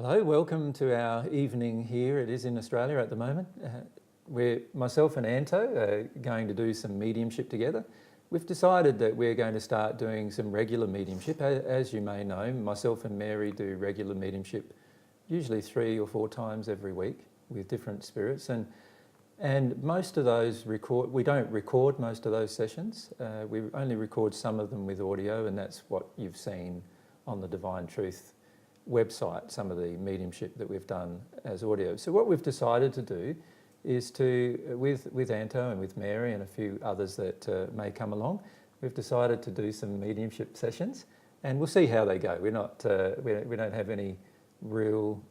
Hello, welcome to our evening here. It is in Australia at the moment. Myself and Anto are going to do some mediumship together. We've decided that we're going to start doing some regular mediumship. As you may know, myself and Mary do regular mediumship usually 3 or 4 times every week with different spirits. And most of those we don't record most of those sessions. We only record some of them with audio, and that's what you've seen on the Divine Truth website, some of the mediumship that we've done as audio. So what we've decided to do is to, with Anto and with Mary and a few others that may come along, we've decided to do some mediumship sessions, and we'll see how they go. We're not, we don't have any real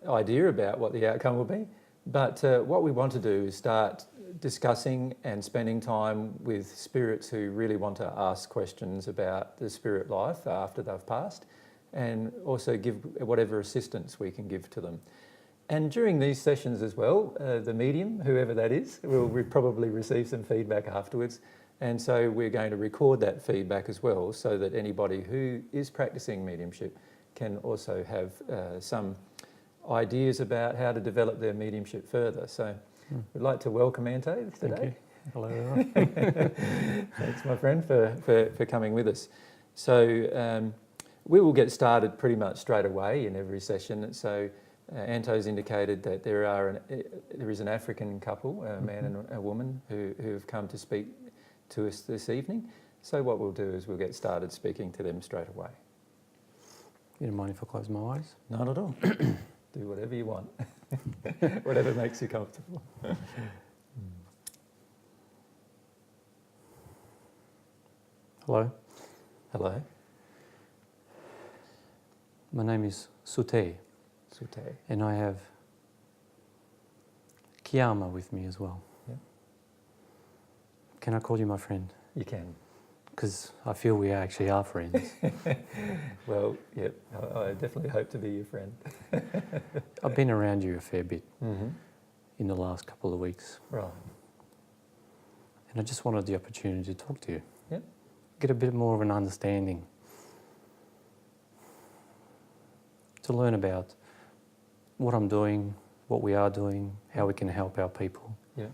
idea about what the outcome will be, but what we want to do is start discussing and spending time with spirits who really want to ask questions about the spirit life after they've passed, and also give whatever assistance we can give to them. And during these sessions as well, the medium, whoever that is, will probably receive some feedback afterwards, and so we're going to record that feedback as well, so that anybody who is practicing mediumship can also have some ideas about how to develop their mediumship further. So we'd like to welcome Anto today. Thank you. Hello, everyone. Thanks, my friend, for coming with us. So we will get started pretty much straight away in every session. So Anto's indicated that there is an African couple, a man and a woman, who have come to speak to us this evening. So what we'll do is we'll get started speaking to them straight away. You don't mind if I close my eyes? Not at all. Do whatever you want. Whatever makes you comfortable. Hello. Hello. My name is Sute, Sute. and I have Kiyama with me as well. Yeah. Can I call you my friend? You can. Because I feel we actually are friends. Well, yeah, I definitely hope to be your friend. I've been around you a fair bit in the last couple of weeks. Right. And I just wanted the opportunity to talk to you. Yep. Get a bit more of an understanding. To learn about what I'm doing, what we are doing, how we can help our people. Yeah.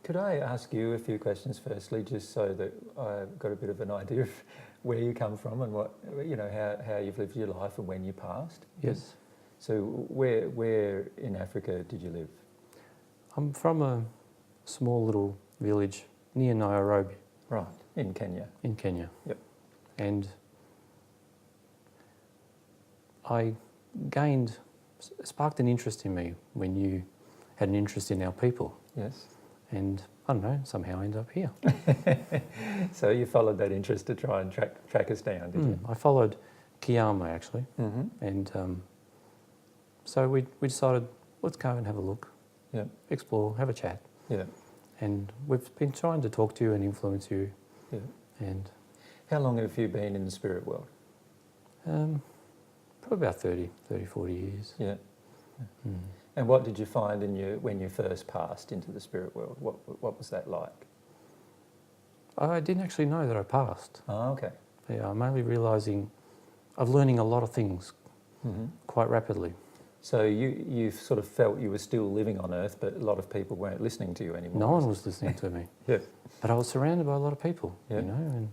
Could I ask you a few questions firstly, just so that I've got a bit of an idea of where you come from and what, you know, how you've lived your life and when you passed? Yes. So where in Africa did you live? I'm from a small little village near Nairobi. Right, in Kenya. In Kenya. Yep. And I sparked an interest in me when you had an interest in our people. Yes. And I don't know, somehow I ended up here. So you followed that interest to try and track us down, did you? I followed Kiyama actually. And so we decided, let's go and have a look, explore, have a chat. Yeah. And we've been trying to talk to you and influence you. Yeah. And how long have you been in the spirit world? probably about 40 years. Yeah. And what did you find when you first passed into the spirit world? What was that like? I didn't actually know that I passed. Oh, okay. Yeah, I'm only realising I'm learning a lot of things quite rapidly. So you sort of felt you were still living on Earth, but a lot of people weren't listening to you anymore. No one was listening to me. Yeah. But I was surrounded by a lot of people, you know,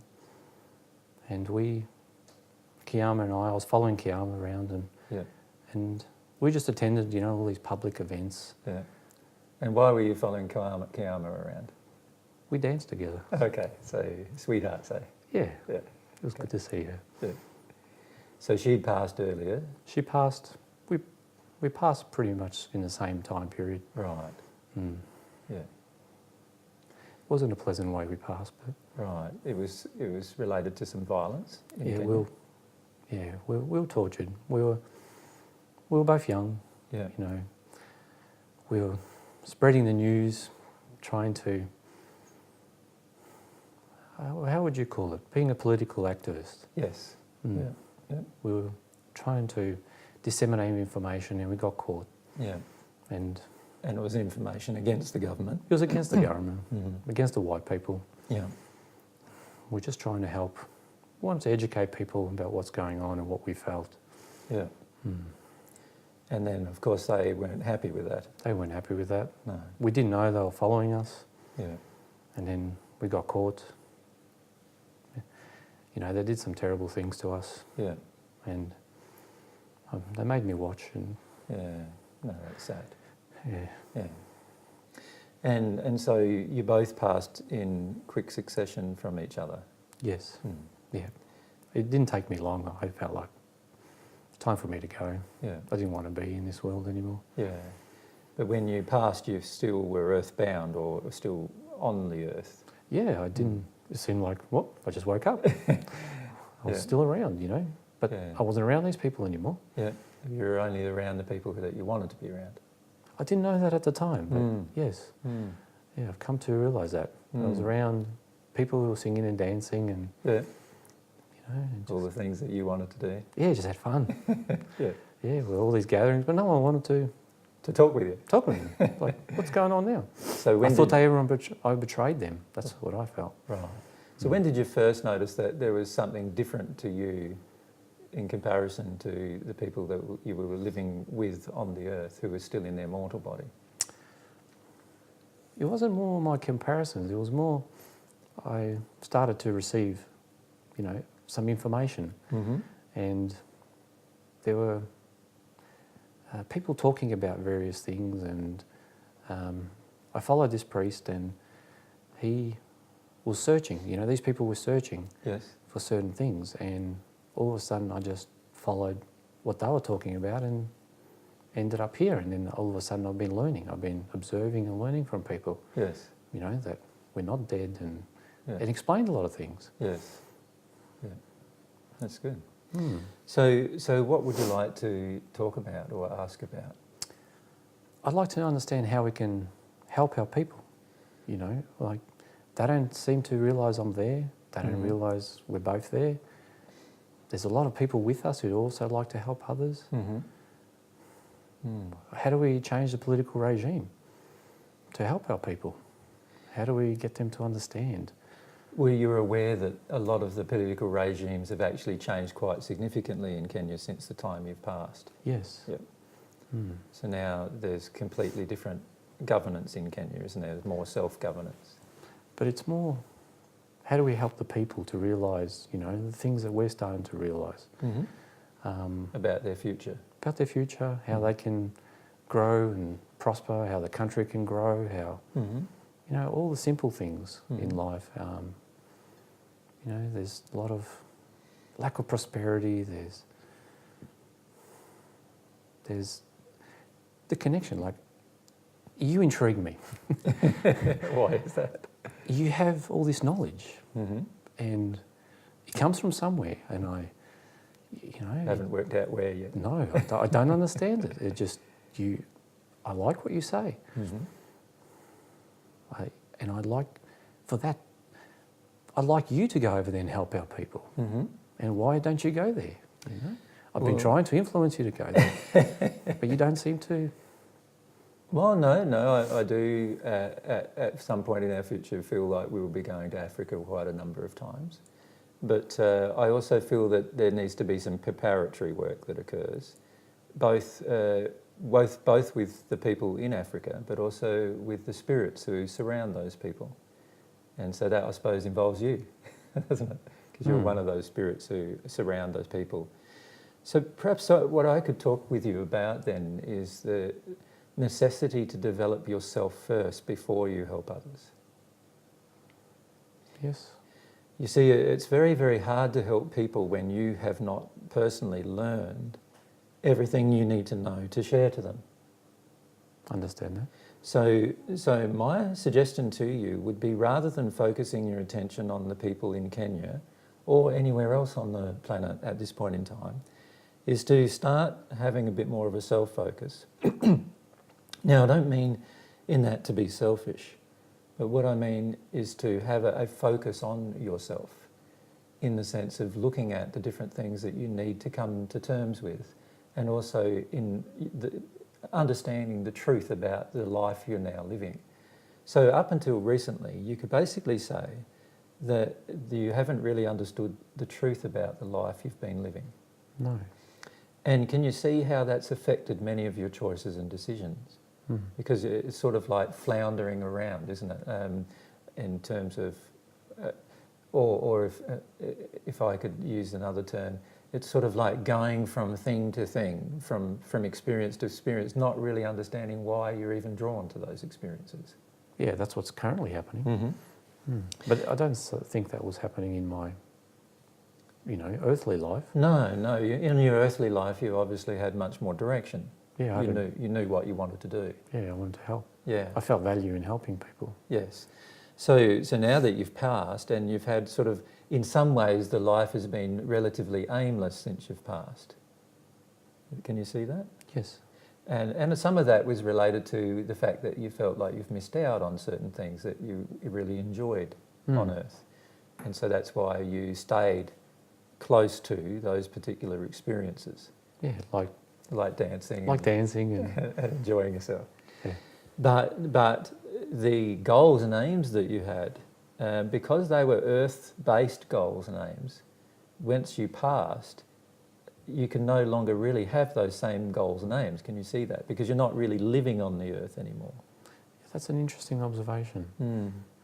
and Kiyama and I was following Kiyama around and we just attended, you know, all these public events. Yeah. And why were you following Kiyama around? We danced together. Okay, so sweethearts, eh? Yeah. Yeah. It was good to see her. Yeah. So she'd passed earlier? She passed, we passed pretty much in the same time period. Right. Yeah. Wasn't a pleasant way we passed, but... Right. It was related to some violence? We were tortured. We were both young. Yeah. You know, we were spreading the news, trying to, how would you call it? Being a political activist. Yes. Yeah. Yeah. We were trying to disseminate information and we got caught. Yeah. And it was information against the government? It was against the government, against the white people. Yeah. We're just trying to help. We wanted to educate people about what's going on and what we felt. Yeah. And then, of course, they weren't happy with that. They weren't happy with that. No. We didn't know they were following us. Yeah. And then we got caught. You know, they did some terrible things to us. Yeah. And they made me watch. And Yeah. No, that's sad. yeah. Yeah. And so you both passed in quick succession from each other. Yes. Yeah. It didn't take me long. I felt like time for me to go. Yeah. I didn't want to be in this world anymore. Yeah. But when you passed, you still were earthbound or still on the earth. Yeah, I didn't. It seemed like, what? I just woke up. I was still around, you know. But I wasn't around these people anymore. Yeah. You were only around the people that you wanted to be around. I didn't know that at the time, but yes. Yeah, I've come to realise that. I was around people who were singing and dancing and, Yeah. you know. And All the things that you wanted to do. yeah, just had fun. Yeah. Yeah, with all these gatherings, but no one wanted To talk with you. talk with me. Like, what's going on now? So I when thought I betrayed them. That's what I felt. Right. So when did you first notice that there was something different to you in comparison to the people that you were living with on the earth who were still in their mortal body? It wasn't more my comparisons. It was more I started to receive, you know, some information. And there were people talking about various things, and I followed this priest, and he was searching. You know, these people were searching for certain things, and all of a sudden I just followed what they were talking about and ended up here. And then all of a sudden I've been learning. I've been observing and learning from people. Yes. You know, that we're not dead, and it explained a lot of things. Yes. Yeah. That's good. So what would you like to talk about or ask about? I'd like to understand how we can help our people. You know, like they don't seem to realise I'm there. They don't realise we're both there. There's a lot of people with us who also like to help others. How do we change the political regime to help our people? How do we get them to understand? Were you aware that a lot of the political regimes have actually changed quite significantly in Kenya since the time you've passed? Yes. Yep. So now there's completely different governance in Kenya, isn't there? There's more self-governance. But it's more, how do we help the people to realise, you know, the things that we're starting to realise? About their future. About their future, how they can grow and prosper, how the country can grow, how, you know, all the simple things in life. You know, there's a lot of lack of prosperity, there's the connection. Like, you intrigue me. Why is that? You have all this knowledge, and it comes from somewhere, and you know, Haven't worked out where yet. no, I don't understand it. It just, I like what you say. I'd like, for that, I'd like you to go over there and help our people. And why don't you go there? You know? I've been trying to influence you to go there, but you don't seem to. Well, no, I do at some point in our future feel like we will be going to Africa quite a number of times. But I also feel that there needs to be some preparatory work that occurs, both with the people in Africa, but also with the spirits who surround those people. And so that, I suppose, involves you, doesn't it? Because you're one of those spirits who surround those people. So perhaps what I could talk with you about then is the necessity to develop yourself first before you help others. Yes. You see, it's very, very hard to help people when you have not personally learned everything you need to know to share to them. Understand that. So my suggestion to you would be, rather than focusing your attention on the people in Kenya or anywhere else on the planet at this point in time, is to start having a bit more of a self-focus. Now, I don't mean in that to be selfish, but what I mean is to have a focus on yourself, in the sense of looking at the different things that you need to come to terms with, and also in understanding the truth about the life you're now living. So up until recently, you could basically say that you haven't really understood the truth about the life you've been living. No. And can you see how that's affected many of your choices and decisions? Because it's sort of like floundering around, isn't it? In terms of, or if I could use another term, it's sort of like going from thing to thing, from experience to experience, not really understanding why you're even drawn to those experiences. Yeah, that's what's currently happening. But I don't think that was happening in my, earthly life. No. In your earthly life, you obviously had much more direction. Yeah, you knew what you wanted to do. Yeah, I wanted to help. Yeah. I felt value in helping people. Yes. So now that you've passed and you've had sort of, in some ways, the life has been relatively aimless since you've passed. Can you see that? Yes. And some of that was related to the fact that you felt like you've missed out on certain things that you really enjoyed on Earth. And so that's why you stayed close to those particular experiences. Yeah, like dancing. Like dancing and and enjoying yourself. Yeah. But the goals and aims that you had, because they were Earth-based goals and aims, once you passed, you can no longer really have those same goals and aims. Can you see that? Because you're not really living on the Earth anymore. That's an interesting observation.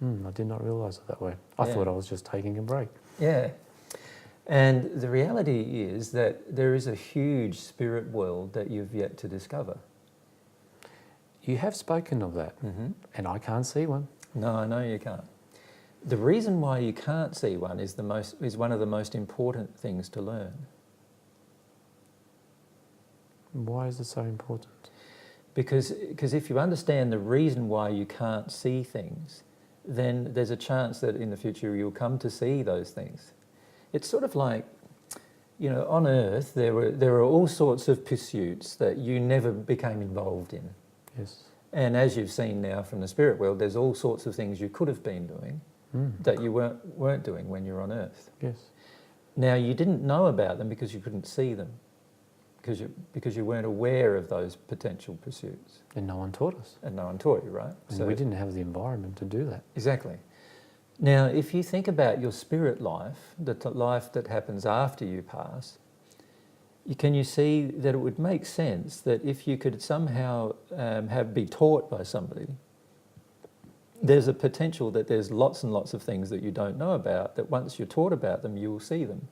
I did not realise it that way. I thought I was just taking a break. Yeah. And the reality is that there is a huge spirit world that you've yet to discover. You have spoken of that, and I can't see one. No, you can't. The reason why you can't see one is one of the most important things to learn. Why is it so important? Because if you understand the reason why you can't see things, then there's a chance that in the future you'll come to see those things. It's sort of like, on Earth there are all sorts of pursuits that you never became involved in. Yes. And as you've seen now from the spirit world, there's all sorts of things you could have been doing that you weren't doing when you're on Earth. Yes. Now, you didn't know about them because you couldn't see them, because you weren't aware of those potential pursuits. And no one taught us. And no one taught you, right? And we didn't have the environment to do that. Exactly. Now, if you think about your spirit life, the life that happens after you pass, can you see that it would make sense that if you could somehow be taught by somebody, there's a potential that there's lots and lots of things that you don't know about, that once you're taught about them, you will see them.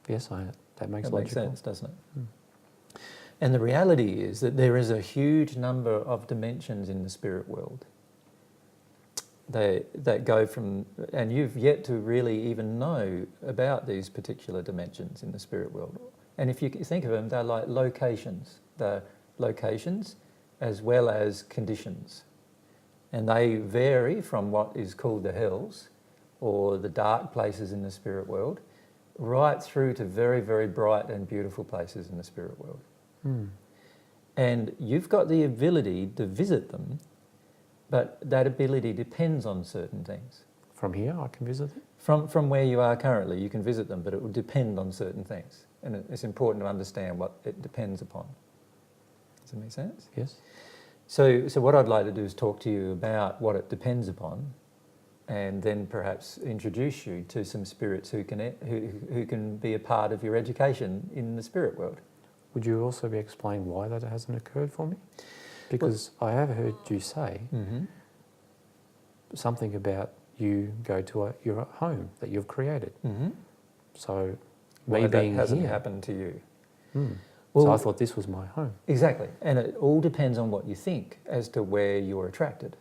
Yes, that makes sense, doesn't it? And the reality is that there is a huge number of dimensions in the spirit world that go from, and you've yet to really even know about these particular dimensions in the spirit world. And if you think of them, they're like locations. They're locations as well as conditions. And they vary from what is called the hells, or the dark places in the spirit world, right through to very, very bright and beautiful places in the spirit world. And you've got the ability to visit them, but that ability depends on certain things. From here, I can visit it? From where you are currently, you can visit them, but it will depend on certain things. And it's important to understand what it depends upon. Does that make sense? Yes. So what I'd like to do is talk to you about what it depends upon, and then perhaps introduce you to some spirits who can be a part of your education in the spirit world. Would you also be explaining why that hasn't occurred for me? Because I have heard you say something about you go to your home that you've created. So Why being that hasn't here happened to you. So I thought this was my home. Exactly. And it all depends on what you think as to where you're attracted.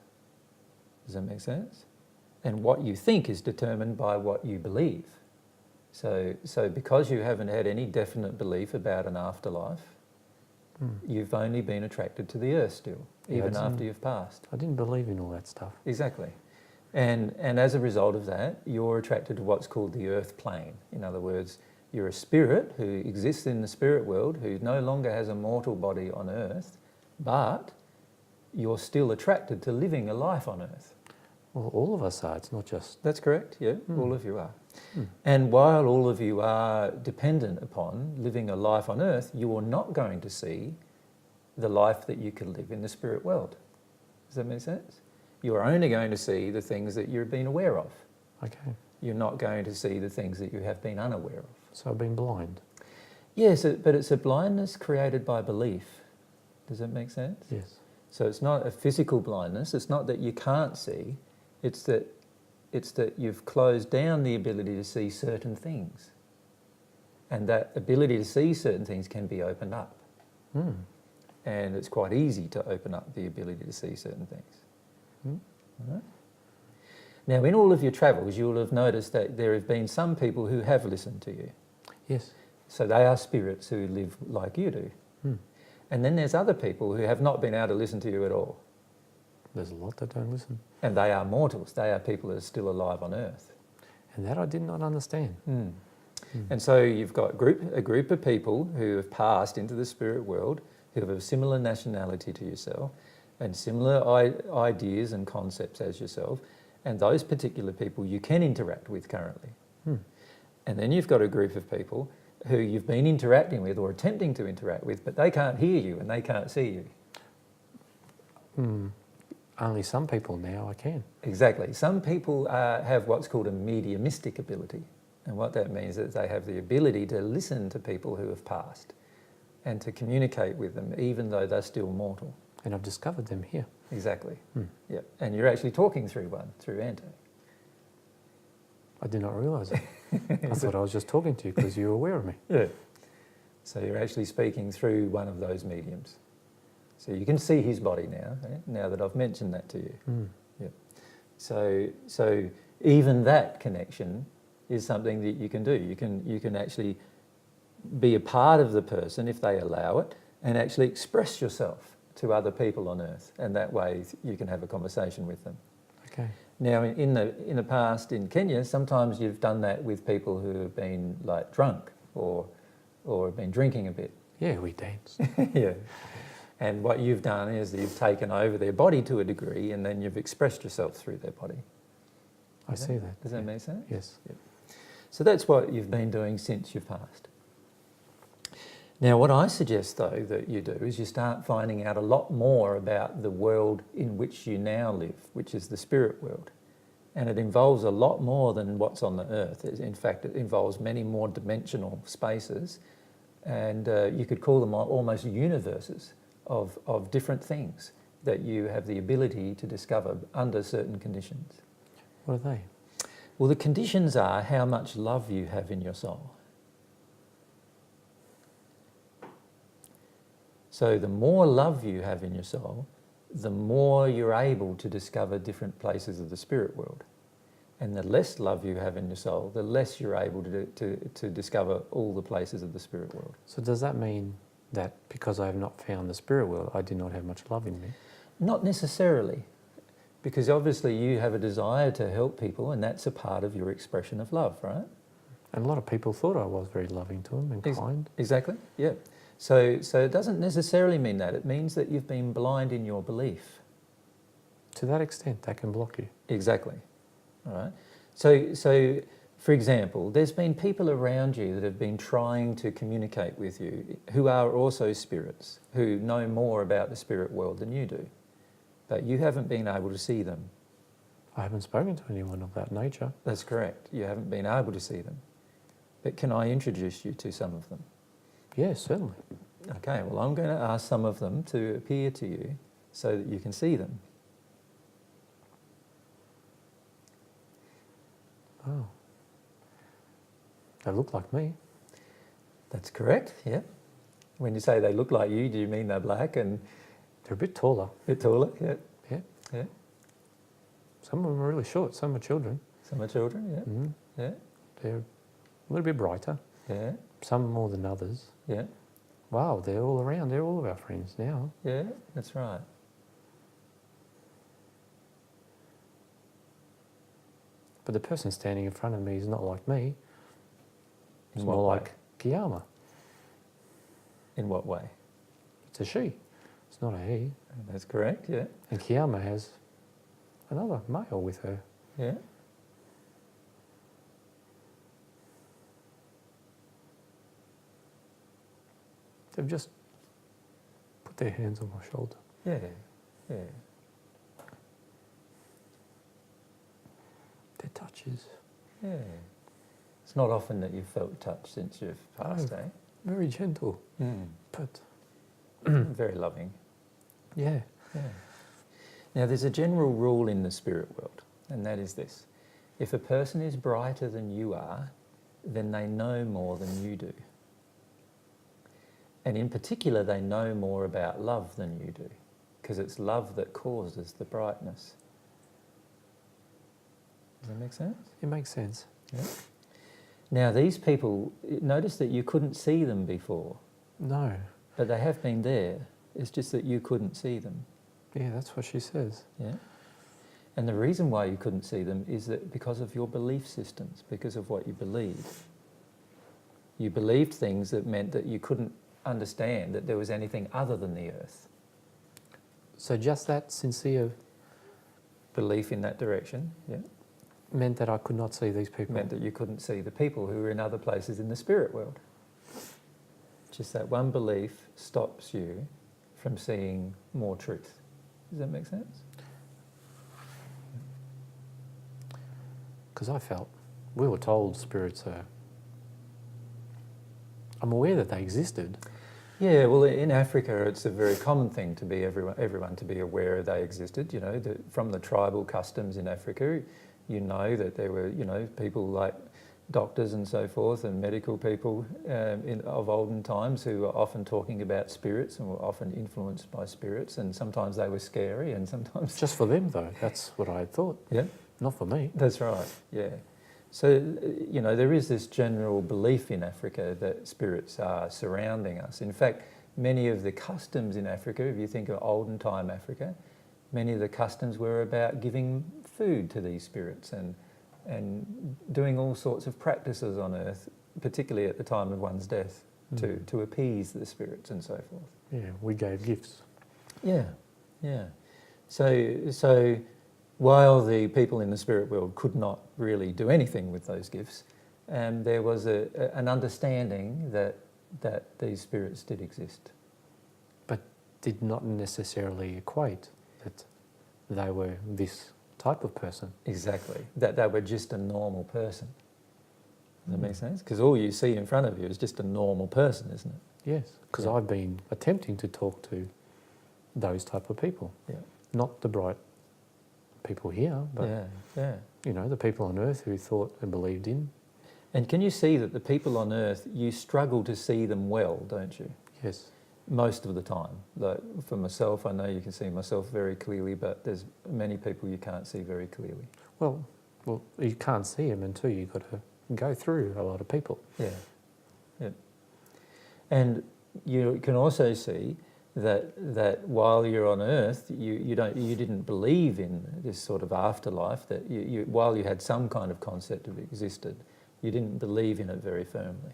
Does that make sense? And what you think is determined by what you believe. So because you haven't had any definite belief about an afterlife, you've only been attracted to the earth still, even after you've passed. I didn't believe in all that stuff. Exactly. And as a result of that, you're attracted to what's called the earth plane. In other words, you're a spirit who exists in the spirit world, who no longer has a mortal body on earth, but you're still attracted to living a life on earth. Well, all of us are. It's not just... That's correct, yeah, all of you are. And while all of you are dependent upon living a life on earth, you are not going to see the life that you could live in the spirit world. Does that make sense? You are only going to see the things that you've been aware of. Okay. You're not going to see the things that you have been unaware of. So I've been blind. Yes, but it's a blindness created by belief. Does that make sense? Yes. So it's not a physical blindness. It's not that you can't see. It's that you've closed down the ability to see certain things. And that ability to see certain things can be opened up. Mm. And it's quite easy to open up the ability to see certain things. Mm. All right? Now, in all of your travels, you'll have noticed that there have been some people who have listened to you. Yes. So they are spirits who live like you do. Mm. And then there's other people who have not been able to listen to you at all. There's a lot that don't listen. And they are mortals. They are people that are still alive on Earth. And that I did not understand. Mm. Mm. And so you've got a group of people who have passed into the spirit world, who have a similar nationality to yourself and similar ideas and concepts as yourself. And those particular people you can interact with currently. Mm. And then you've got a group of people who you've been interacting with or attempting to interact with, but they can't hear you and they can't see you. Mm. Only some people now I can. Exactly. Some people have what's called a mediumistic ability. And what that means is that they have the ability to listen to people who have passed and to communicate with them even though they're still mortal. And I've discovered them here. Exactly. Mm. Yeah. And you're actually talking through one, through Anto. I did not realise it. I thought I was just talking to you because you were aware of me. Yeah. So you're actually speaking through one of those mediums. So you can see his body now, now that I've mentioned that to you. Mm. Yeah. So even that connection is something that you can do. You can actually be a part of the person if they allow it and actually express yourself to other people on Earth, and that way you can have a conversation with them. Okay. Now, in the past in Kenya, sometimes you've done that with people who have been like drunk or have been drinking a bit. Yeah, we danced. Yeah. And what you've done is you've taken over their body to a degree and then you've expressed yourself through their body. I see that. Does that make sense? Yes. Yep. So that's what you've been doing since you've passed. Now, what I suggest, though, that you do is you start finding out a lot more about the world in which you now live, which is the spirit world. And it involves a lot more than what's on the Earth. In fact, it involves many more dimensional spaces, and you could call them almost universes of different things that you have the ability to discover under certain conditions. What are they? Well, the conditions are how much love you have in your soul. So the more love you have in your soul, the more you're able to discover different places of the spirit world. And the less love you have in your soul, the less you're able to discover all the places of the spirit world. So does that mean that because I have not found the spirit world, I do not have much love in me? Not necessarily, because obviously you have a desire to help people and that's a part of your expression of love, right? And a lot of people thought I was very loving to them and kind. Exactly, yeah. So it doesn't necessarily mean that. It means that you've been blind in your belief. To that extent, that can block you. Exactly. All right. So for example, there's been people around you that have been trying to communicate with you who are also spirits, who know more about the spirit world than you do, but you haven't been able to see them. I haven't spoken to anyone of that nature. That's correct. You haven't been able to see them. But can I introduce you to some of them? Yes, certainly. Okay, well, I'm going to ask some of them to appear to you so that you can see them. Oh. They look like me. That's correct, yeah. When you say they look like you, do you mean they're black and They're a bit taller. a bit taller? Yeah. Yeah. Yeah. Some of them are really short. Some are children. Some are children, yeah. Mm. Yeah. They're a little bit brighter. Yeah. Some more than others. Yeah. Wow, they're all around. They're all of our friends now. Yeah, that's right. But the person standing in front of me is not like me. It's In what more way? like Kiyama. In what way? It's a she. It's not a he. That's correct, yeah. And Kiyama has another male with her. Yeah. They've just put their hands on my shoulder. Yeah. Yeah. Their touches. Yeah. It's not often that you've felt touch since you've passed, No. eh? very gentle, but very loving. Yeah. Now, there's a general rule in the spirit world, and that is this. If a person is brighter than you are, then they know more than you do. And in particular, they know more about love than you do, because it's love that causes the brightness. Does that make sense? It makes sense. Yeah. Now, these people, notice that you couldn't see them before. No. But they have been there. It's just that you couldn't see them. Yeah, that's what she says. Yeah. And the reason why you couldn't see them is that because of your belief systems, because of what you believed. You believed things that meant that you couldn't understand that there was anything other than the earth. So just that sincere Belief in that direction, yeah, meant that I could not see these people. meant that you couldn't see the people who were in other places in the spirit world. Just that one belief stops you from seeing more truth. Does that make sense? Because I felt, we were told spirits are... I'm aware that they existed. Yeah, well, in Africa, it's a very common thing to be everyone to be aware they existed. You know, from the tribal customs in Africa, you know that there were, people like doctors and so forth, and medical people of olden times who were often talking about spirits and were often influenced by spirits, and sometimes they were scary, and sometimes Just for them, though. That's what I had thought. yeah, Not for me. that's right. Yeah. So, there is this general belief in Africa that spirits are surrounding us. In fact, many of the customs in Africa, if you think of olden time Africa, many of the customs were about giving food to these spirits and doing all sorts of practices on earth, particularly at the time of one's death, to appease the spirits and so forth. Yeah, we gave gifts. Yeah. So while the people in the spirit world could not really do anything with those gifts, there was an understanding that these spirits did exist. But did not necessarily equate that they were this type of person. Exactly. That they were just a normal person. Does that make sense? Because all you see in front of you is just a normal person, isn't it? Yes, because Yeah. I've been attempting to talk to those type of people. Yeah. Not the bright people here, but Yeah. the people on earth who thought and believed in. And can you see that the people on earth, you struggle to see them well, don't you? Yes. Most of the time. Like for myself, I know you can see myself very clearly, but there's many people you can't see very clearly. Well, you can't see them until you've got to go through a lot of people. Yeah. And you can also see that while you're on earth, you didn't believe in this sort of afterlife, that while you had some kind of concept of it existed, you didn't believe in it very firmly.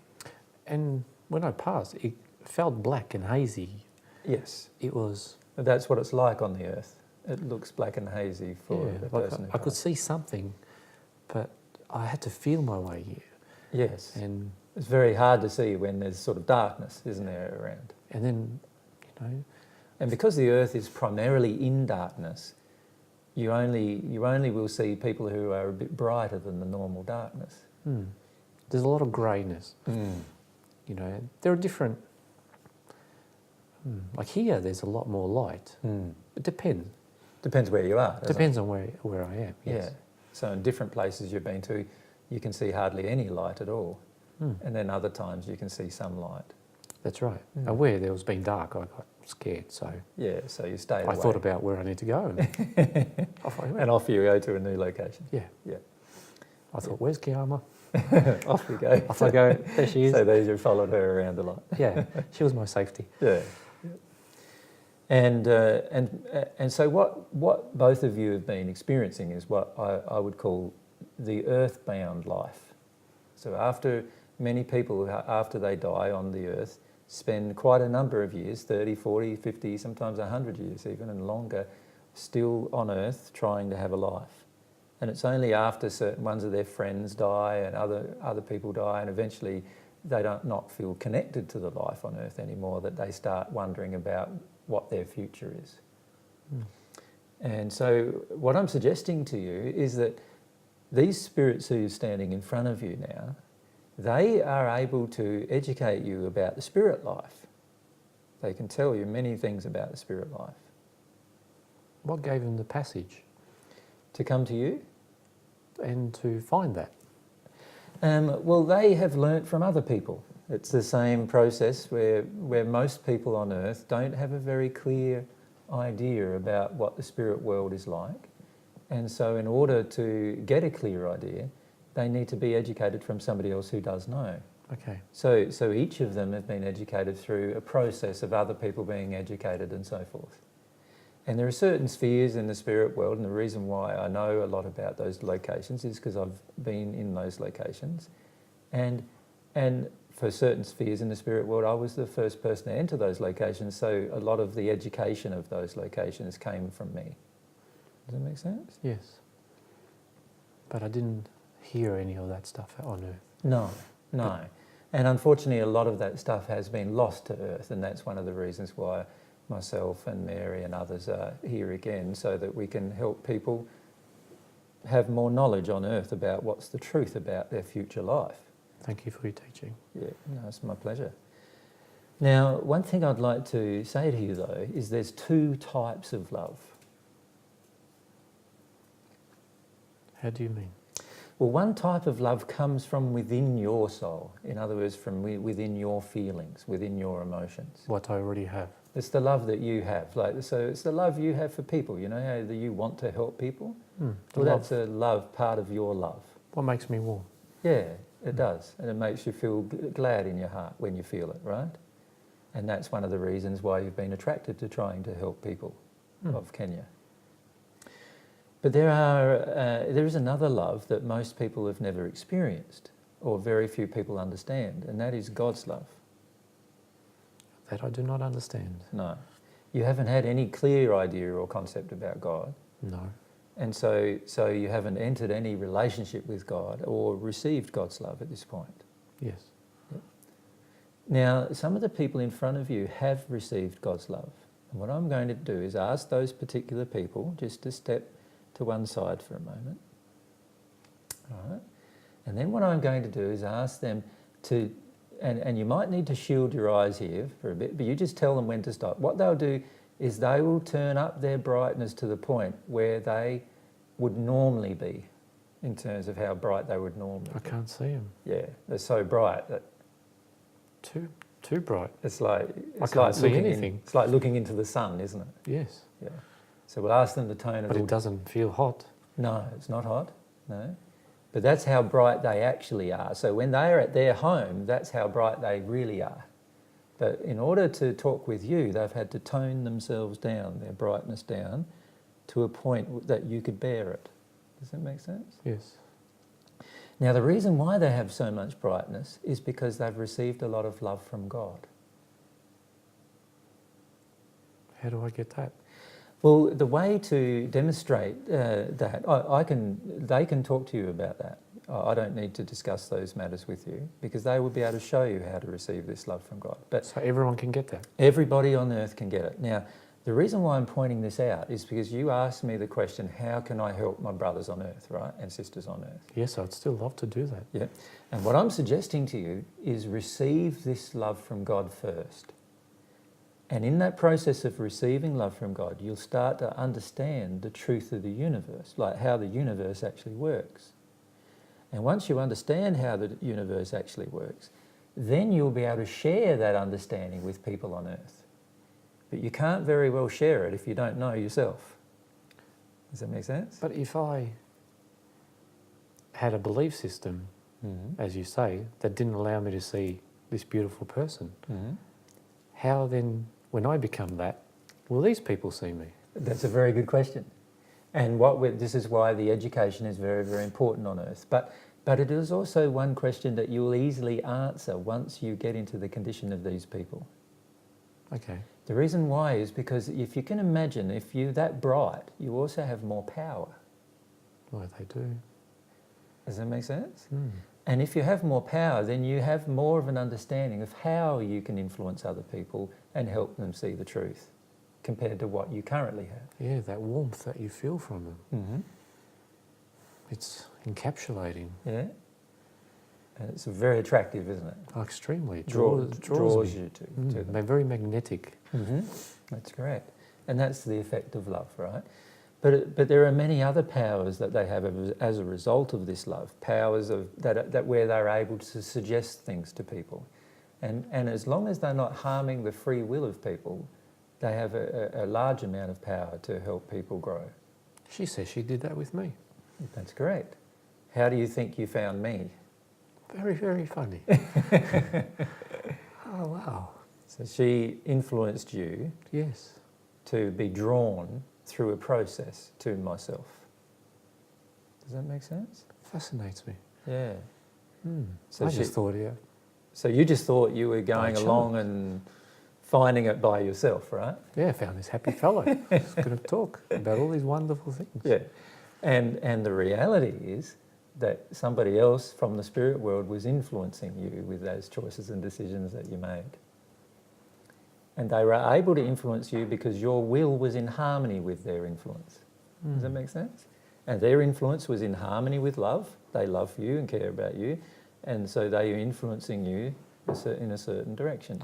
And when I passed, it felt black and hazy. Yes. It was... That's what it's like on the earth. It looks black and hazy for the person who I could see something, but I had to feel my way here. Yes. And it's very hard to see when there's sort of darkness, isn't there, around? and then, And because the earth is primarily in darkness, you only will see people who are a bit brighter than the normal darkness. there's a lot of greyness. There are different... like here, there's a lot more light. It depends. Depends where you are. Depends on where I am, yes. Yeah. So in different places you've been to, you can see hardly any light at all. And then other times you can see some light. That's right. And where there was been dark, I got scared, so... Yeah, so you stayed away. I thought about where I need to go, and off I went. And off you go to a new location. Yeah. Yeah. I thought, where's Kiama? Off you go. Off I go, there she is. So there you followed her around a lot. Yeah, she was my safety. Yeah. And so what both of you have been experiencing is what I would call the earthbound life. So after many people, after they die on the earth, spend quite a number of years, 30, 40, 50, sometimes 100 years even, and longer, still on earth trying to have a life. And it's only after certain ones of their friends die and other people die, and eventually they don't not feel connected to the life on earth anymore, that they start wondering about what their future is. And so what I'm suggesting to you is that these spirits who are standing in front of you now, they are able to educate you about the spirit life. They can tell you many things about the spirit life. What gave them the passage? To come to you? And to find that? Well, they have learnt from other people. It's the same process where most people on Earth don't have a very clear idea about what the spirit world is like. And so in order to get a clear idea, they need to be educated from somebody else who does know. Okay. So each of them have been educated through a process of other people being educated and so forth. And there are certain spheres in the spirit world, and the reason why I know a lot about those locations is because I've been in those locations. And for certain spheres in the spirit world, I was the first person to enter those locations, so a lot of the education of those locations came from me. Does that make sense? Yes. But I didn't hear any of that stuff on Earth. No. And unfortunately, a lot of that stuff has been lost to Earth, and that's one of the reasons why myself and Mary and others are here again, so that we can help people have more knowledge on Earth about what's the truth about their future life. Thank you for your teaching. Yeah, no, it's my pleasure. Now, one thing I'd like to say to you though is there's two types of love. How do you mean? Well, one type of love comes from within your soul. In other words, from within your feelings, within your emotions. What I already have. It's the love that you have. So it's the love you have for people. You know how you want to help people? Well, that's a love, part of your love. What makes me warm? Yeah, it does. And it makes you feel glad in your heart when you feel it, right? And that's one of the reasons why you've been attracted to trying to help people of Kenya. But there is another love that most people have never experienced, or very few people understand, and that is God's love. That I do not understand. No. You haven't had any clear idea or concept about God. No. And so you haven't entered any relationship with God or received God's love at this point. Yes. Yep. Now, some of the people in front of you have received God's love. And what I'm going to do is ask those particular people just to step to one side for a moment. All right. And then what I'm going to do is ask them to, and you might need to shield your eyes here for a bit, but you just tell them when to stop. What they'll do is they will turn up their brightness to the point where they would normally be, in terms of how bright they would normally be. I can't see them. Yeah, they're so bright that too bright. it's like I can't see anything. It's like looking into the sun, isn't it? Yes. Yeah. So we'll ask them to tone it. But it doesn't feel hot. No, it's not hot. No. But that's how bright they actually are. So when they are at their home, that's how bright they really are. But in order to talk with you, they've had to tone themselves down, their brightness down, to a point that you could bear it. Does that make sense? Yes. Now, the reason why they have so much brightness is because they've received a lot of love from God. How do I get that? Well, the way to demonstrate that, they can talk to you about that. I don't need to discuss those matters with you because they will be able to show you how to receive this love from God. But so everyone can get that? Everybody on earth can get it. Now, the reason why I'm pointing this out is because you asked me the question, how can I help my brothers on earth, right, and sisters on earth? Yes, I'd still love to do that. Yeah. And what I'm suggesting to you is receive this love from God first. And in that process of receiving love from God, you'll start to understand the truth of the universe, like how the universe actually works. And once you understand how the universe actually works, then you'll be able to share that understanding with people on earth. But you can't very well share it if you don't know yourself. Does that make sense? But if I had a belief system, as you say, that didn't allow me to see this beautiful person, how then, when I become that, will these people see me? That's a very good question. And this is why the education is very, very important on earth. But it is also one question that you'll easily answer once you get into the condition of these people. Okay. The reason why is because if you can imagine, if you're that bright, you also have more power. Well, they do. Does that make sense? And if you have more power, then you have more of an understanding of how you can influence other people and help them see the truth compared to what you currently have. Yeah, that warmth that you feel from them. It's encapsulating. Yeah. And it's very attractive, isn't it? Oh, extremely. It Draws me. you to them. They're very magnetic. That's correct. And that's the effect of love, right? But there are many other powers that they have as a result of this love. Powers that where they're able to suggest things to people. And as long as they're not harming the free will of people, they have a large amount of power to help people grow. She says she did that with me. That's correct. How do you think you found me? Very, very funny. Oh, wow. So she influenced you Yes. to be drawn through a process to myself. Does that make sense? Fascinates me. Yeah. So I just thought, So you just thought you were going chance. along and finding it by yourself, right? I found this happy fellow. He's going to talk about all these wonderful things. Yeah. And the reality is that somebody else from the spirit world was influencing you with those choices and decisions that you made. And they were able to influence you because your will was in harmony with their influence. Does that make sense? And their influence was in harmony with love. They love you and care about you. And so they are influencing you in a certain direction.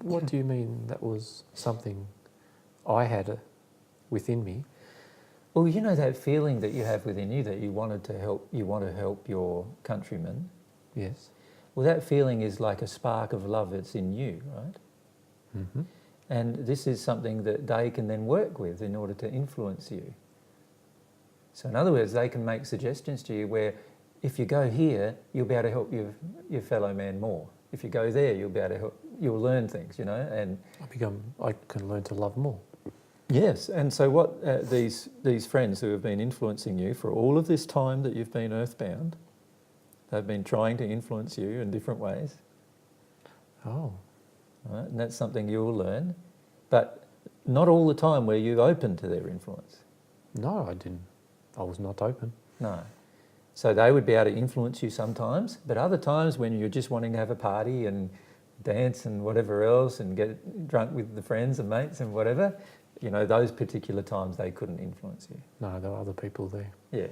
What do you mean that was something I had within me? Well, you know that feeling that you have within you that you want to help your countrymen? Yes. Well, that feeling is like a spark of love that's in you, right? Mm-hmm. And this is something that they can then work with in order to influence you. So in other words, they can make suggestions to you where if you go here, you'll be able to help your fellow man more. If you go there, you'll be able to help, you'll learn things, and I can learn to love more. yes. And so what these friends who have been influencing you for all of this time that you've been earthbound, they've been trying to influence you in different ways. Oh. Right? And that's something you'll learn, but not all the time were you open to their influence. No, I didn't. I was not open. No. So they would be able to influence you sometimes, but other times when you're just wanting to have a party and dance and whatever else and get drunk with the friends and mates and whatever, those particular times they couldn't influence you. No, there were other people there. Yeah.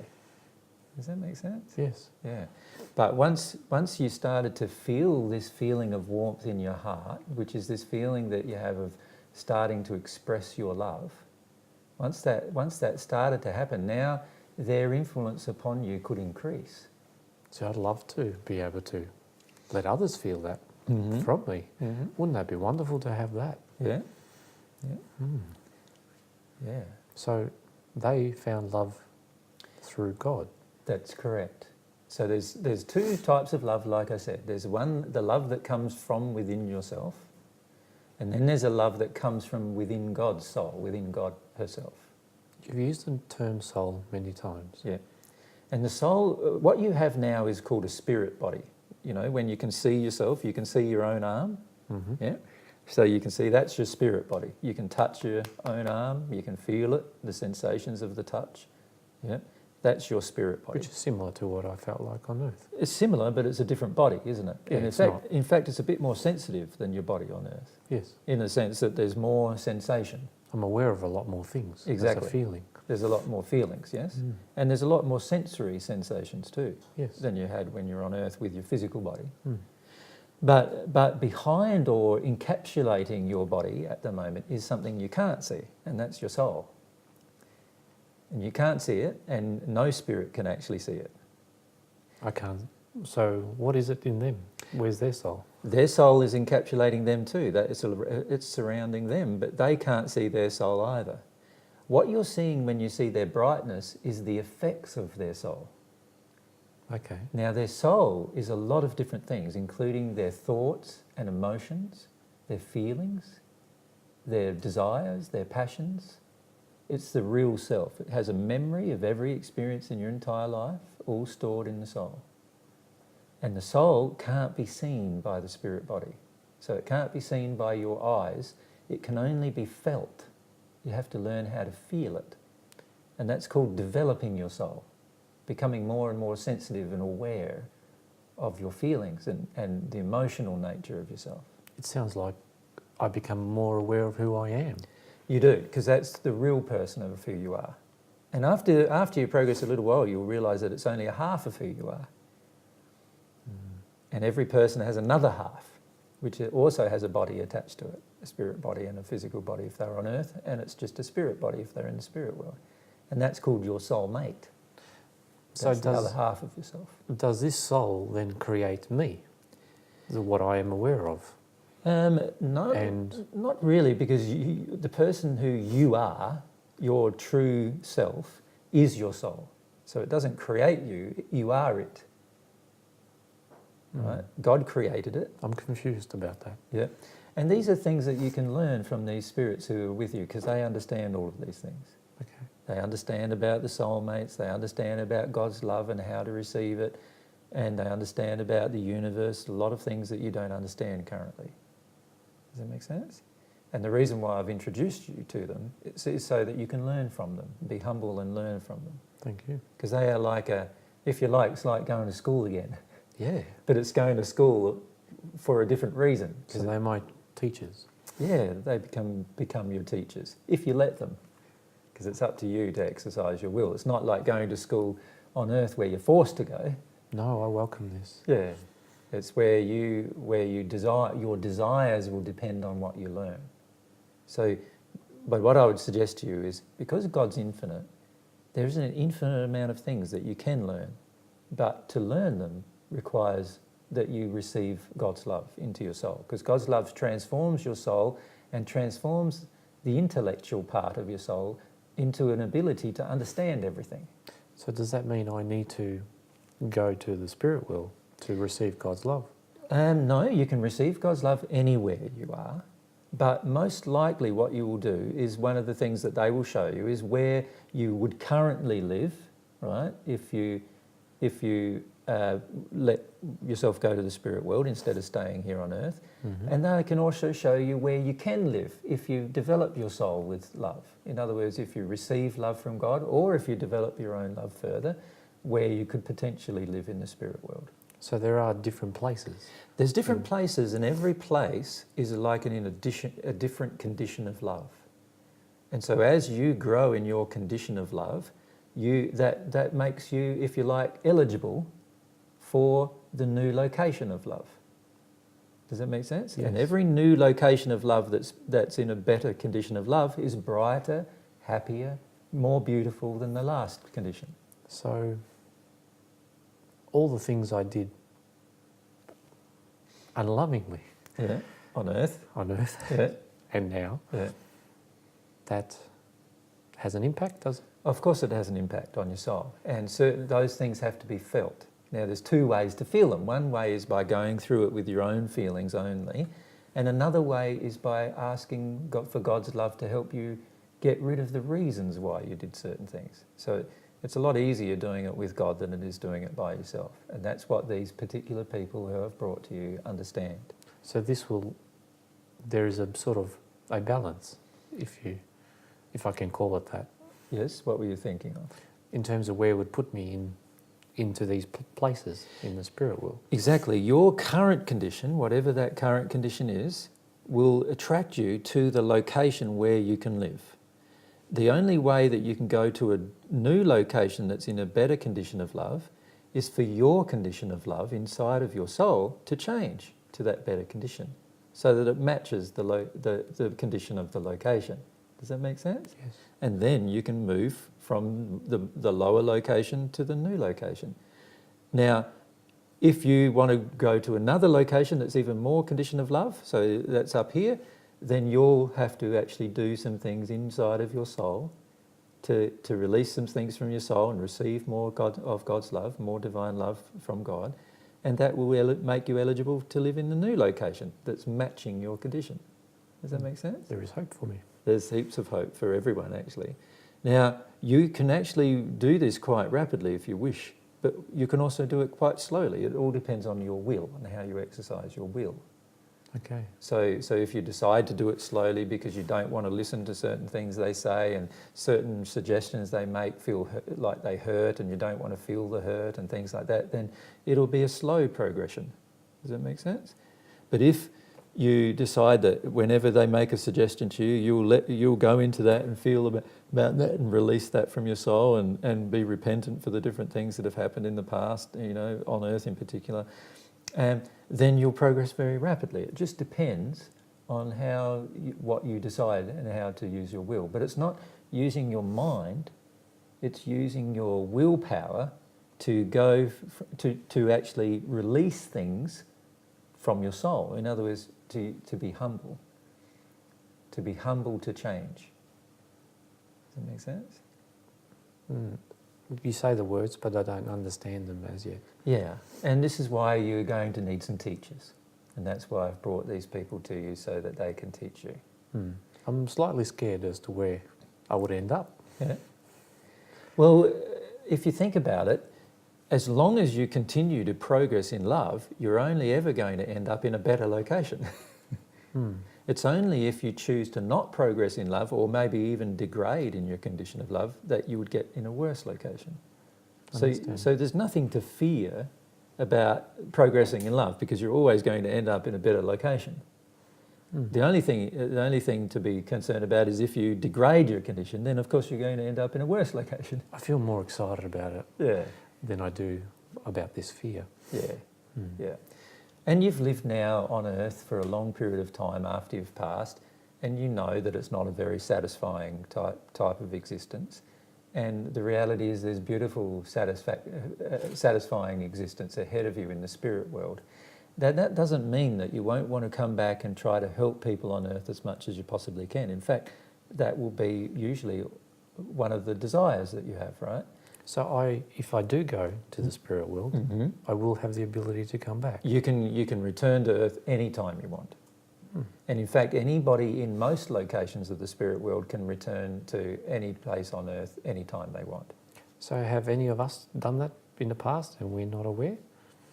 Does that make sense? Yes. Yeah. But once you started to feel this feeling of warmth in your heart, which is this feeling that you have of starting to express your love, once that started to happen, now their influence upon you could increase. So I'd love to be able to let others feel that from me. Mm-hmm. Wouldn't that be wonderful to have that? Yeah. Yeah. Yeah. So they found love through God. That's correct. So there's two types of love, like I said. There's one, the love that comes from within yourself, and then there's a love that comes from within God's soul, within God herself. You've used the term soul many times. Yeah. And the soul, what you have now is called a spirit body. When you can see yourself, you can see your own arm. Mm-hmm. Yeah. So you can see that's your spirit body. You can touch your own arm, you can feel it, the sensations of the touch. Yeah. That's your spirit body. Which is similar to what I felt like on Earth. It's similar, but it's a different body, isn't it? Yeah, and in fact, it's a bit more sensitive than your body on Earth. Yes. In the sense that there's more sensation. I'm aware of a lot more things. Exactly. That's a feeling. There's a lot more feelings, yes? And there's a lot more sensory sensations too, yes, than you had when you're on Earth with your physical body. Mm. But behind or encapsulating your body at the moment is something you can't see, and that's your soul. And you can't see it, and no spirit can actually see it. I can't. So what is it in them? Where's their soul? Their soul is encapsulating them too. It's surrounding them, but they can't see their soul either. What you're seeing when you see their brightness is the effects of their soul. Okay. Now, their soul is a lot of different things, including their thoughts and emotions, their feelings, their desires, their passions. It's the real self. It has a memory of every experience in your entire life, all stored in the soul. And the soul can't be seen by the spirit body. So it can't be seen by your eyes. It can only be felt. You have to learn how to feel it. And that's called developing your soul, becoming more and more sensitive and aware of your feelings and the emotional nature of yourself. It sounds like I become more aware of who I am. You do, because that's the real person of who you are. And after you progress a little while, you'll realise that it's only a half of who you are. And every person has another half, which also has a body attached to it, a spirit body and a physical body if they're on Earth, and it's just a spirit body if they're in the spirit world. And that's called your soul mate. That's the other half of yourself. Does this soul then create me, what I am aware of? No, not really, because the person who you are, your true self, is your soul. So it doesn't create you, you are it. Right? God created it. I'm confused about that. Yeah. And these are things that you can learn from these spirits who are with you, because they understand all of these things. Okay. They understand about the soulmates, they understand about God's love and how to receive it, and they understand about the universe, a lot of things that you don't understand currently. Does that make sense? And the reason why I've introduced you to them is so that you can learn from them, be humble and learn from them. Thank you. Because they are like if you like, it's like going to school again. Yeah. But it's going to school for a different reason. So they're my teachers. Yeah, they become your teachers, if you let them. Because it's up to you to exercise your will. It's not like going to school on Earth where you're forced to go. No, I welcome this. Yeah, it's where you desire, your desires will depend on what you learn. So, but what I would suggest to you is, because God's infinite, there is an infinite amount of things that you can learn, but to learn them requires that you receive God's love into your soul, because God's love transforms your soul and transforms the intellectual part of your soul into an ability to understand everything. So does that mean I need to go to the spirit world to receive God's love? No, you can receive God's love anywhere you are, but most likely what you will do is, one of the things that they will show you is where you would currently live, right? If you let yourself go to the spirit world instead of staying here on Earth. Mm-hmm. And they can also show you where you can live if you develop your soul with love. In other words, if you receive love from God, or if you develop your own love further, where you could potentially live in the spirit world. So there are different places? There's different places, and every place is like a different condition of love. And so as you grow in your condition of love, that makes you, if you like, eligible for the new location of love. Does that make sense? Yes. And every new location of love that's in a better condition of love is brighter, happier, more beautiful than the last condition. So all the things I did unlovingly, yeah, on Earth, yeah, and now, yeah, that has an impact, does it? Of course it has an impact on your soul, and those things have to be felt. Now there's two ways to feel them. One way is by going through it with your own feelings only, and another way is by asking God for God's love to help you get rid of the reasons why you did certain things. So it's a lot easier doing it with God than it is doing it by yourself, and that's what these particular people who I've brought to you understand. So there is a sort of a balance, if I can call it that. Yes, what were you thinking of? In terms of where it would put me into these places in the spirit world. Exactly. Your current condition, whatever that current condition is, will attract you to the location where you can live. The only way that you can go to a new location that's in a better condition of love is for your condition of love inside of your soul to change to that better condition, so that it matches the condition of the location. Does that make sense? Yes. And then you can move from the lower location to the new location. Now, if you want to go to another location that's even more condition of love, so that's up here, then you'll have to actually do some things inside of your soul to release some things from your soul and receive more of God's love, more divine love from God, and that will make you eligible to live in the new location that's matching your condition. Does that make sense? There is hope for me. There's heaps of hope for everyone, actually. Now, you can actually do this quite rapidly if you wish, but you can also do it quite slowly. It all depends on your will and how you exercise your will. Okay. So if you decide to do it slowly because you don't want to listen to certain things they say and certain suggestions they make feel like they hurt, and you don't want to feel the hurt and things like that, then it'll be a slow progression. Does that make sense? But if you decide that whenever they make a suggestion to you, you'll go into that and feel about that and release that from your soul and be repentant for the different things that have happened in the past, on Earth in particular, then you'll progress very rapidly. It just depends on what you decide and how to use your will. But it's not using your mind, it's using your willpower to go to actually release things from your soul. In other words, to be humble. To be humble to change. Does that make sense? You say the words, but I don't understand them as yet. Yeah, and this is why you're going to need some teachers. And that's why I've brought these people to you, so that they can teach you. I'm slightly scared as to where I would end up. Yeah. Well, if you think about it, as long as you continue to progress in love, you're only ever going to end up in a better location. It's only if you choose to not progress in love, or maybe even degrade in your condition of love, that you would get in a worse location. So there's nothing to fear about progressing in love, because you're always going to end up in a better location. The only thing to be concerned about is if you degrade your condition, then of course you're going to end up in a worse location. I feel more excited about it than I do about this fear. Yeah. And you've lived now on Earth for a long period of time after you've passed, and you know that it's not a very satisfying type of existence. And the reality is there's beautiful, satisfying existence ahead of you in the spirit world. That doesn't mean that you won't want to come back and try to help people on Earth as much as you possibly can. In fact, that will be usually one of the desires that you have, right? So if I do go to the spirit world, I will have the ability to come back. You can return to Earth anytime you want. And in fact, anybody in most locations of the spirit world can return to any place on Earth anytime they want. So have any of us done that in the past and we're not aware?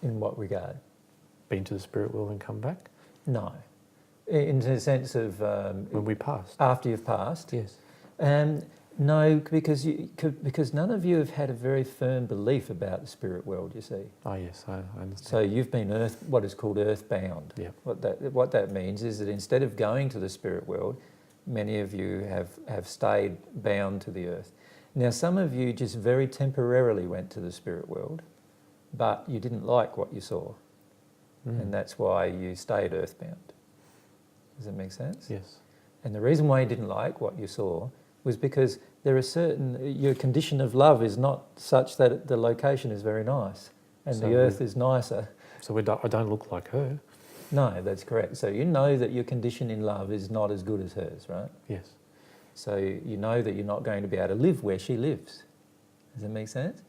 In what regard? Been to the spirit world and come back? No. In the sense of... when we passed? After you've passed? Yes. No, because none of you have had a very firm belief about the spirit world, you see. Oh yes, I understand. So you've been what is called earthbound. Yep. What that means is that instead of going to the spirit world, many of you have stayed bound to the earth. Now some of you just very temporarily went to the spirit world, but you didn't like what you saw. And that's why you stayed earthbound. Does that make sense? Yes. And the reason why you didn't like what you saw was because your condition of love is not such that the location is very nice, and the earth is nicer. So I don't look like her. No, that's correct. So you know that your condition in love is not as good as hers, right? Yes. So you know that you're not going to be able to live where she lives. Does that make sense?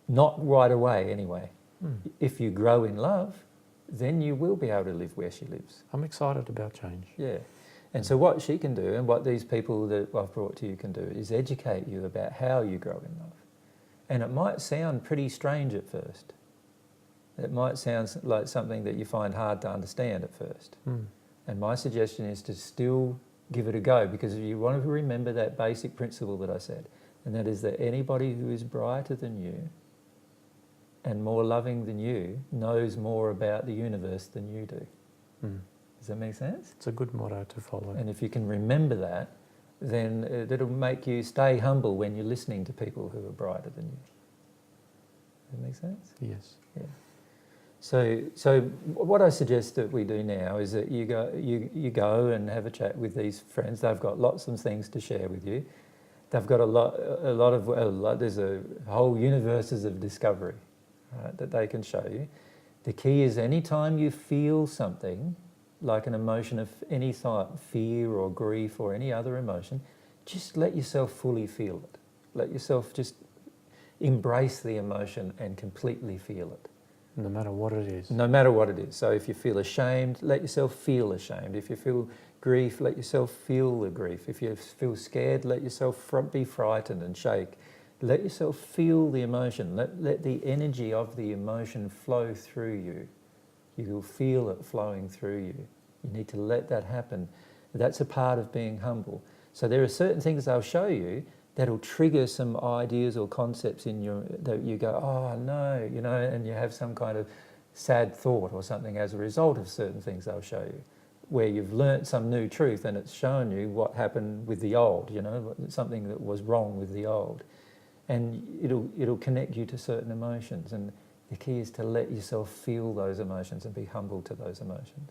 Not right away, anyway. If you grow in love, then you will be able to live where she lives. I'm excited about change. Yeah. And so what she can do, and what these people that I've brought to you can do, is educate you about how you grow in love. And it might sound pretty strange at first. It might sound like something that you find hard to understand at first. And my suggestion is to still give it a go, because you want to remember that basic principle that I said, and that is that anybody who is brighter than you and more loving than you knows more about the universe than you do. Does that make sense? It's a good motto to follow. And if you can remember that, then it'll make you stay humble when you're listening to people who are brighter than you. Does that make sense? Yes. Yeah. So what I suggest that we do now is that you go and have a chat with these friends. They've got lots of things to share with you. They've got there's a whole universes of discovery, right, that they can show you. The key is anytime you feel something, like an emotion of any type, fear or grief or any other emotion, just let yourself fully feel it. Let yourself just embrace the emotion and completely feel it. No matter what it is. No matter what it is. So if you feel ashamed, let yourself feel ashamed. If you feel grief, let yourself feel the grief. If you feel scared, let yourself be frightened and shake. Let yourself feel the emotion. Let the energy of the emotion flow through you. You will feel it flowing through you. You need to let that happen. That's a part of being humble. So there are certain things they'll show you that'll trigger some ideas or concepts in that you go, oh no, and you have some kind of sad thought or something as a result of certain things they'll show you, where you've learnt some new truth and it's shown you what happened with the old, something that was wrong with the old. And it'll connect you to certain emotions. And The key is to let yourself feel those emotions and be humble to those emotions.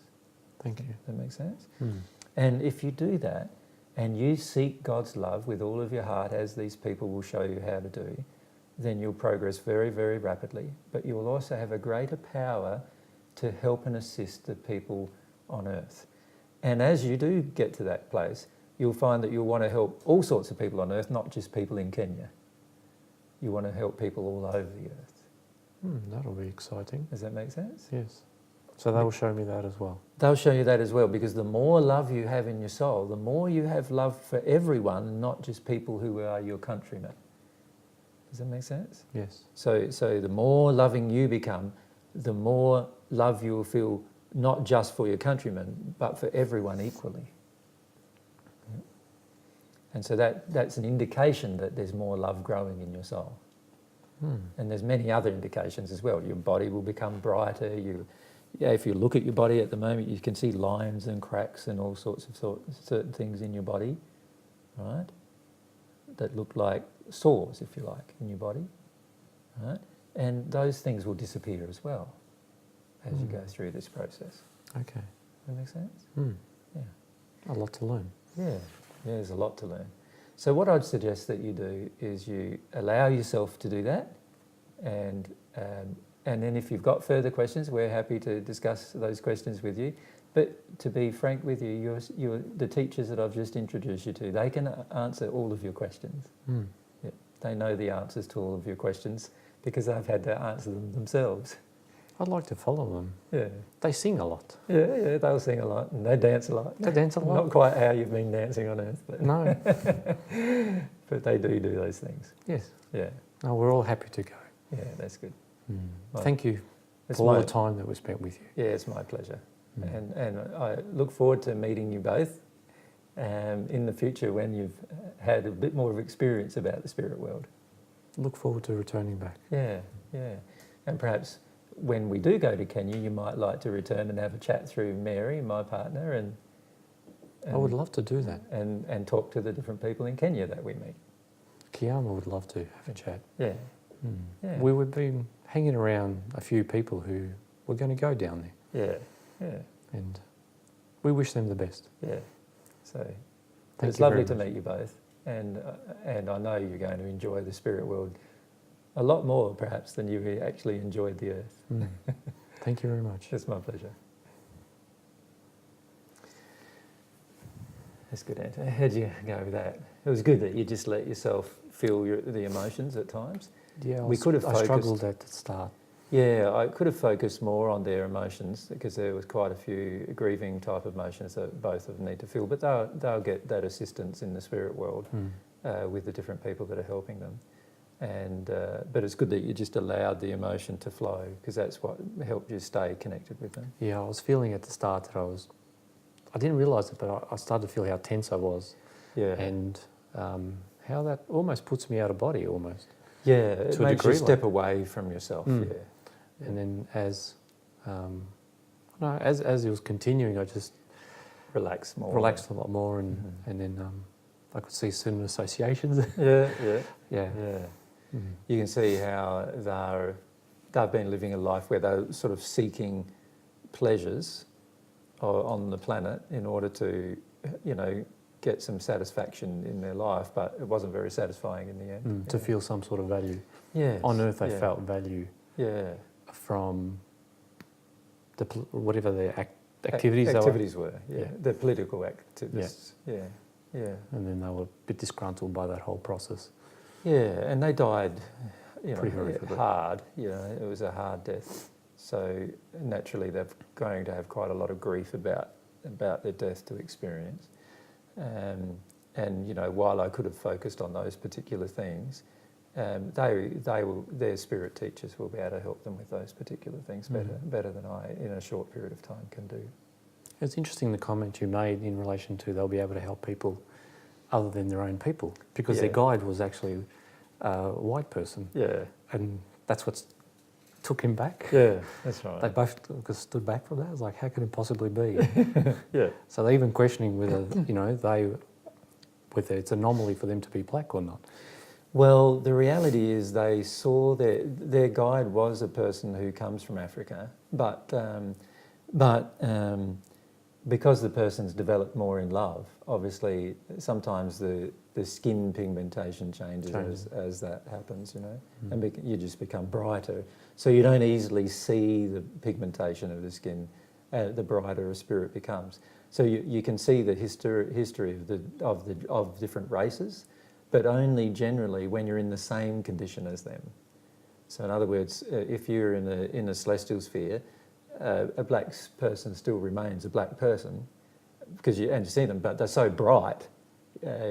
Thank you. Does that make sense? Mm. And if you do that, and you seek God's love with all of your heart, as these people will show you how to do, then you'll progress very, very rapidly. But you will also have a greater power to help and assist the people on Earth. And as you do get to that place, you'll find that you'll want to help all sorts of people on Earth, not just people in Kenya. You want to help people all over the Earth. That'll be exciting. Does that make sense? Yes. So they will show me that as well. They'll show you that as well, because the more love you have in your soul, the more you have love for everyone, not just people who are your countrymen. Does that make sense? Yes. So the more loving you become, the more love you will feel, not just for your countrymen, but for everyone equally. Yeah. And so that's an indication that there's more love growing in your soul. And there's many other indications as well. Your body will become brighter. If you look at your body at the moment, you can see lines and cracks and all sorts of certain things in your body, right? That look like sores, if you like, in your body, right? And those things will disappear as well as you go through this process. Okay. Does that make sense? Yeah. A lot to learn. Yeah, there's a lot to learn. So what I'd suggest that you do is you allow yourself to do that, and then if you've got further questions, we're happy to discuss those questions with you. But to be frank with you, the teachers that I've just introduced you to, they can answer all of your questions. Yeah, they know the answers to all of your questions because they've had to answer them themselves. I'd like to follow them. Yeah. They sing a lot. Yeah, they'll sing a lot and they dance a lot. They dance a lot. Not quite how you've been dancing on Earth, but No. but they do those things. Yes. Yeah. No, we're all happy to go. Yeah, that's good. Thank you It's for all my- the time that we spent with you. Yeah, it's my pleasure. And I look forward to meeting you both in the future when you've had a bit more of experience about the spirit world. Look forward to returning back. Yeah. And perhaps when we do go to Kenya, you might like to return and have a chat through Mary, my partner, and I would love to do that. and talk to the different people in Kenya that we meet. Kiama would love to have a chat. Yeah. Yeah. We would be hanging around a few people who were going to go down there. Yeah. And we wish them the best. Yeah. So Thank it's you lovely very to much. meet you both, and I know you're going to enjoy the spirit world a lot more perhaps than you actually enjoyed the Earth. Thank you very much. It's my pleasure. That's good, Anto. How'd you go with that? It was good that you just let yourself feel the emotions at times. Yeah, We could have I struggled at the start. Yeah, I could have focused more on their emotions because there was quite a few grieving type of emotions that both of them need to feel, but they'll get that assistance in the spirit world with the different people that are helping them. And but it's good that you just allowed the emotion to flow because that's what helped you stay connected with them. Yeah, I was feeling at the start that I didn't realise it, but I started to feel how tense I was. Yeah. And how that almost puts me out of body almost. Yeah, it To a makes you degree, step away from yourself. Yeah. And then as it was continuing, I just Relaxed more. relaxed a lot more, and then I could see certain associations. Yeah. Yeah. You can see how they've been living a life where they're sort of seeking pleasures on the planet in order to, get some satisfaction in their life, but it wasn't very satisfying in the end. To feel some sort of value. Yes. On Earth, they felt value Yeah. from whatever their activities were. Yeah. Yeah. The political activists. Yeah. And then they were a bit disgruntled by that whole process. Yeah, and they died, Pretty horrifically. hard. It was a hard death. So naturally, they're going to have quite a lot of grief about their death to experience. And while I could have focused on those particular things, their spirit teachers will be able to help them with those particular things better than I, in a short period of time, can do. It's interesting the comment you made in relation to they'll be able to help people other than their own people, because their guide was actually a white person. Yeah. And that's what took him back. Yeah, that's right. They both stood back from that. I was like, how can it possibly be? Yeah. So they're even questioning whether, whether it's an anomaly for them to be black or not. Well, the reality is they saw their guide was a person who comes from Africa, but because the person's developed more in love, obviously sometimes the skin pigmentation changes as that happens, you know, and you just become brighter. So you don't easily see the pigmentation of the skin, the brighter a spirit becomes. So you can see the history of different races, but only generally when you're in the same condition as them. So in other words, if you're in a celestial sphere, a black person still remains a black person because you see them, but they're so bright,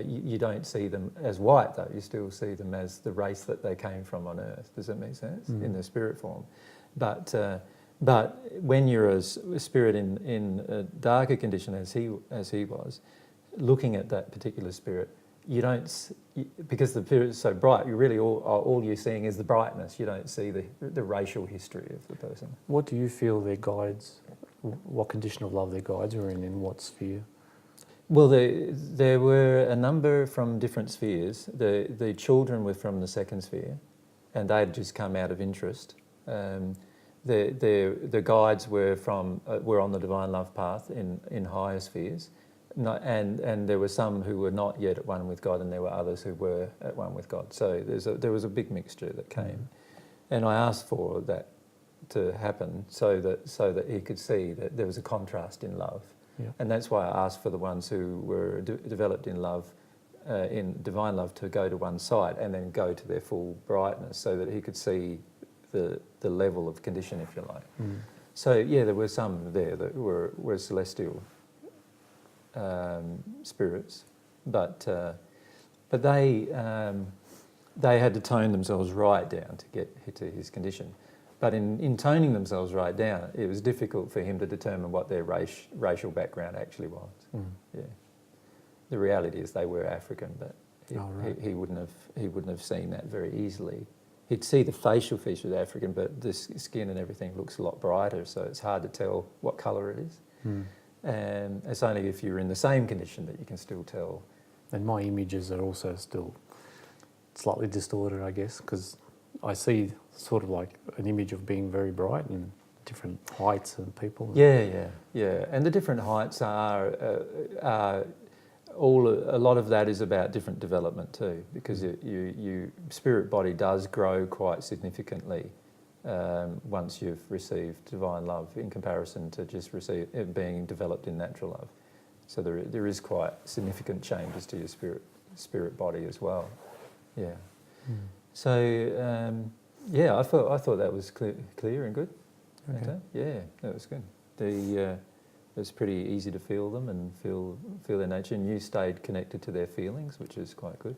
you don't see them as white though. You still see them as the race that they came from on Earth. Does that make sense? In their spirit form, but when you're a spirit in a darker condition as he was, looking at that particular spirit, you don't, because the spirit is so bright, you really all you're seeing is the brightness. You don't see the racial history of the person. What do you feel their guides, what condition of love their guides were in what sphere? Well, there were a number from different spheres. The children were from the second sphere, and they'd just come out of interest. The guides were on the divine love path in higher spheres. And there were some who were not yet at one with God, and there were others who were at one with God. So there was a big mixture that came, and I asked for that to happen so that he could see that there was a contrast in love, and that's why I asked for the ones who were developed in love, in divine love, to go to one side and then go to their full brightness, so that he could see the level of condition, if you like. So yeah, there were some there that were celestial spirits, but they had to tone themselves right down to get to his condition. But in toning themselves right down, it was difficult for him to determine what their racial background actually was. Yeah, the reality is they were African, but he wouldn't have seen that very easily. He'd see the facial features African, but the skin and everything looks a lot brighter, so it's hard to tell what colour it is. And it's only if you're in the same condition that you can still tell. And my images are also still slightly distorted, I guess, because I see sort of like an image of being very bright and different heights and people. Yeah. And the different heights are a lot of that is about different development too, because your spirit body does grow quite significantly once you've received divine love, in comparison to just being developed in natural love. So there is quite significant changes to your spirit body as well. Yeah. So I thought that was clear and good. Okay. Yeah, that was good. It was pretty easy to feel them and feel their nature, and you stayed connected to their feelings, which is quite good.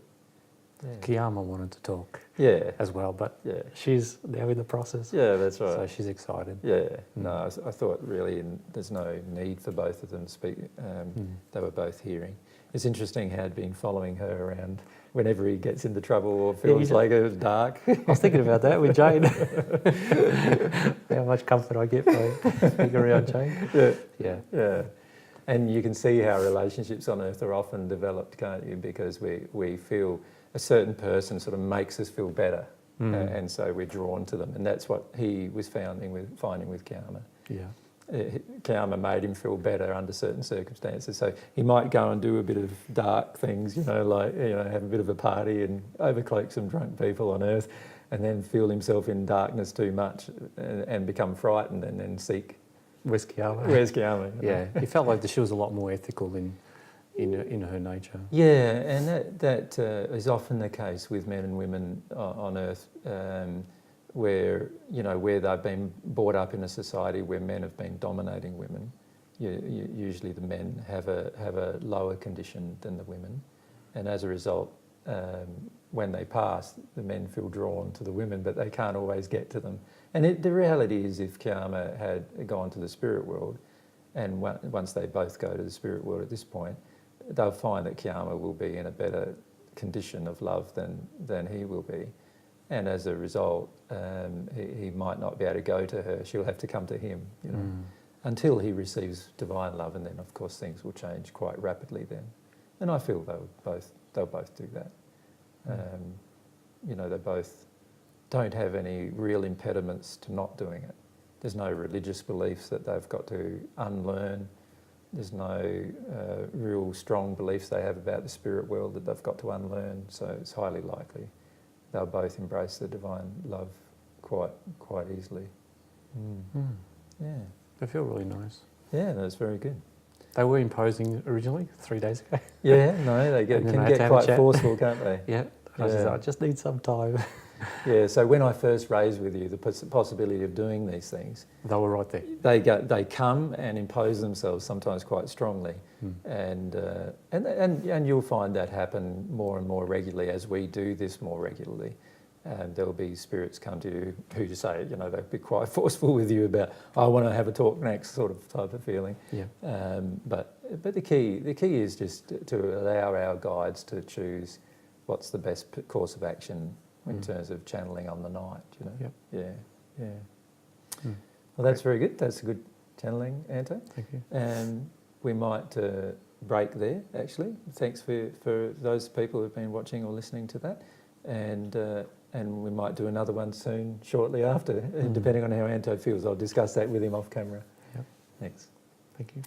Yeah. Kiyama wanted to talk as well, but she's now in the process. Yeah, that's right. So she's excited. Yeah, no, I thought really there's no need for both of them to speak. They were both hearing. It's interesting how I'd been following her around whenever he gets into trouble or feels like it was dark. I was thinking about that with Jane. How much comfort I get by being around Jane. Yeah. And you can see how relationships on Earth are often developed, can't you? Because we feel a certain person sort of makes us feel better, and so we're drawn to them. And that's what he was finding with Kiyama. Yeah. Kiyama made him feel better under certain circumstances. So he might go and do a bit of dark things, have a bit of a party and overcloak some drunk people on Earth, and then feel himself in darkness too much and become frightened, and then seek. Where's Kiyama? Where's Kiyama? Yeah, he felt like she was a lot more ethical in her nature. Yeah, and that is often the case with men and women on Earth, where they've been brought up in a society where men have been dominating women. Usually the men have a lower condition than the women, and as a result, when they pass, the men feel drawn to the women, but they can't always get to them. And the reality is, if Kiyama had gone to the spirit world, and once they both go to the spirit world at this point, they'll find that Kiyama will be in a better condition of love than he will be. And as a result, he might not be able to go to her. She'll have to come to him, until he receives divine love, and then of course things will change quite rapidly then. And I feel they'll both do that. you know, they both don't have any real impediments to not doing it. There's no religious beliefs that they've got to unlearn. There's no real strong beliefs they have about the spirit world that they've got to unlearn. So it's highly likely they'll both embrace the divine love quite easily. Yeah. They feel really nice. Yeah, that's very good. They were imposing originally 3 days ago. Yeah, no, they can get quite forceful, can't they? Yeah. I just need some time. Yeah, so when I first raised with you the possibility of doing these things, They were right there. they come and impose themselves sometimes quite strongly, and you'll find that happen more and more regularly as we do this more regularly. There'll be spirits come to you who just say, you know, they'll be quite forceful with you about, I want to have a talk next, sort of type of feeling. Yeah. But the key is just to allow our guides to choose what's the best course of action in terms of channeling on the night, you know. Yep. Yeah. Well, that's very good. That's a good channeling, Anto. Thank you. And we might break there, actually. Thanks for those people who've been watching or listening to that. And we might do another one soon, shortly after, depending on how Anto feels. I'll discuss that with him off camera. Yep. Thanks. Thank you.